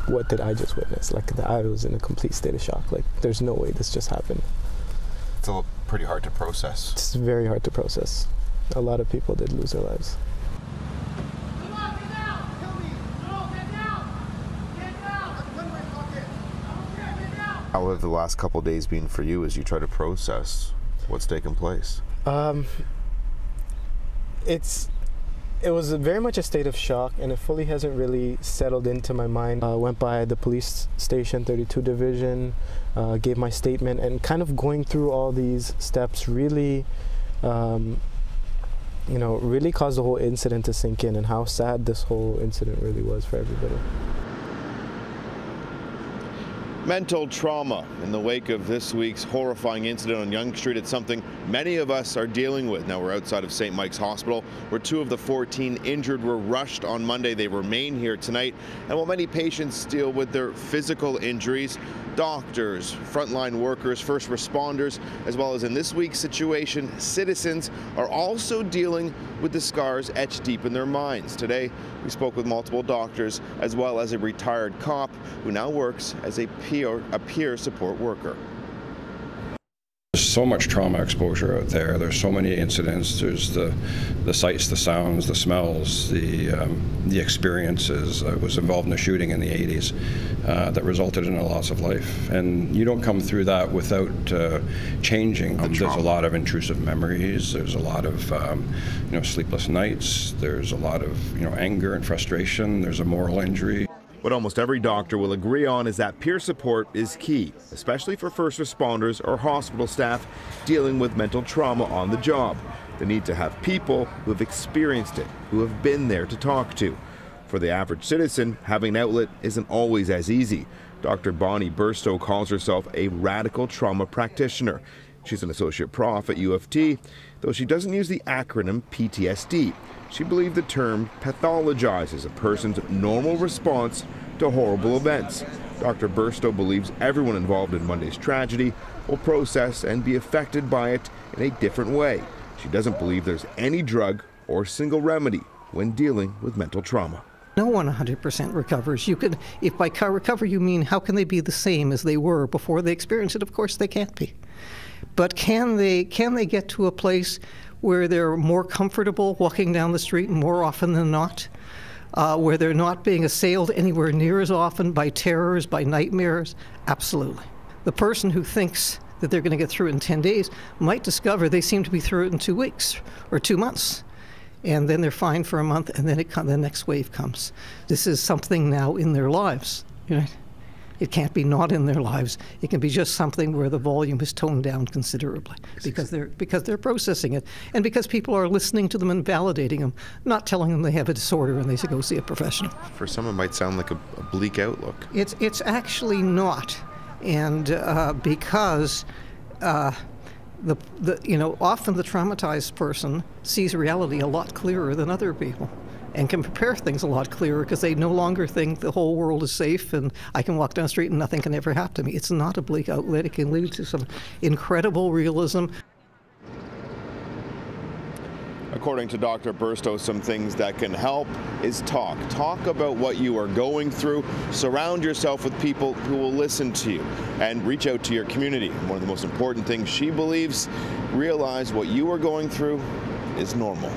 what did I just witness? Like, I was in a complete state of shock. Like, there's no way this just happened. It's pretty hard to process. It's very hard to process. A lot of people did lose their lives. How have the last couple of days been for you as you try to process what's taken place? It was very much a state of shock, and it fully hasn't really settled into my mind. I went by the police station, 32 Division, gave my statement, and kind of going through all these steps really, really caused the whole incident to sink in, and how sad this whole incident really was for everybody. Mental trauma in the wake of this week's horrifying incident on Yonge Street. It's something many of us are dealing with. Now we're outside of St. Mike's Hospital, where 2 of the 14 injured were rushed on Monday. They remain here tonight. And while many patients deal with their physical injuries, doctors, frontline workers, first responders, as well as in this week's situation, citizens are also dealing with the scars etched deep in their minds. Today, we spoke with multiple doctors, as well as a retired cop who now works as a peer support worker. There's so much trauma exposure out there. There's so many incidents. There's the sights, the sounds, the smells, the experiences. I was involved in a shooting in the 80s that resulted in a loss of life. And you don't come through that without changing. There's a lot of intrusive memories. There's a lot of sleepless nights. There's a lot of anger and frustration. There's a moral injury. What almost every doctor will agree on is that peer support is key, especially for first responders or hospital staff dealing with mental trauma on the job. They need to have people who have experienced it, who have been there to talk to. For the average citizen, having an outlet isn't always as easy. Dr. Bonnie Burstow calls herself a radical trauma practitioner. She's an associate prof at U of T, though she doesn't use the acronym PTSD. She believed the term pathologizes a person's normal response to horrible events. Dr. Burstow believes everyone involved in Monday's tragedy will process and be affected by it in a different way. She doesn't believe there's any drug or single remedy when dealing with mental trauma. No one 100% recovers. If by recover you mean how can they be the same as they were before they experienced it? Of course they can't be. But can they get to a place where they're more comfortable walking down the street more often than not, where they're not being assailed anywhere near as often by terrors, by nightmares? Absolutely. The person who thinks that they're going to get through it in 10 days might discover they seem to be through it in 2 weeks or 2 months. And then they're fine for a month, and then the next wave comes. This is something now in their lives. Right? It can't be not in their lives. It can be just something where the volume is toned down considerably because they're processing it, and because people are listening to them and validating them, not telling them they have a disorder and they should go see a professional. For some, it might sound like a bleak outlook. It's actually not, and because often the traumatized person sees reality a lot clearer than other people, and can prepare things a lot clearer because they no longer think the whole world is safe and I can walk down the street and nothing can ever happen to me. It's not a bleak outlet. It can lead to some incredible realism. According to Dr. Burstow, some things that can help is talk. Talk about what you are going through. Surround yourself with people who will listen to you, and reach out to your community. One of the most important things she believes, realize what you are going through is normal.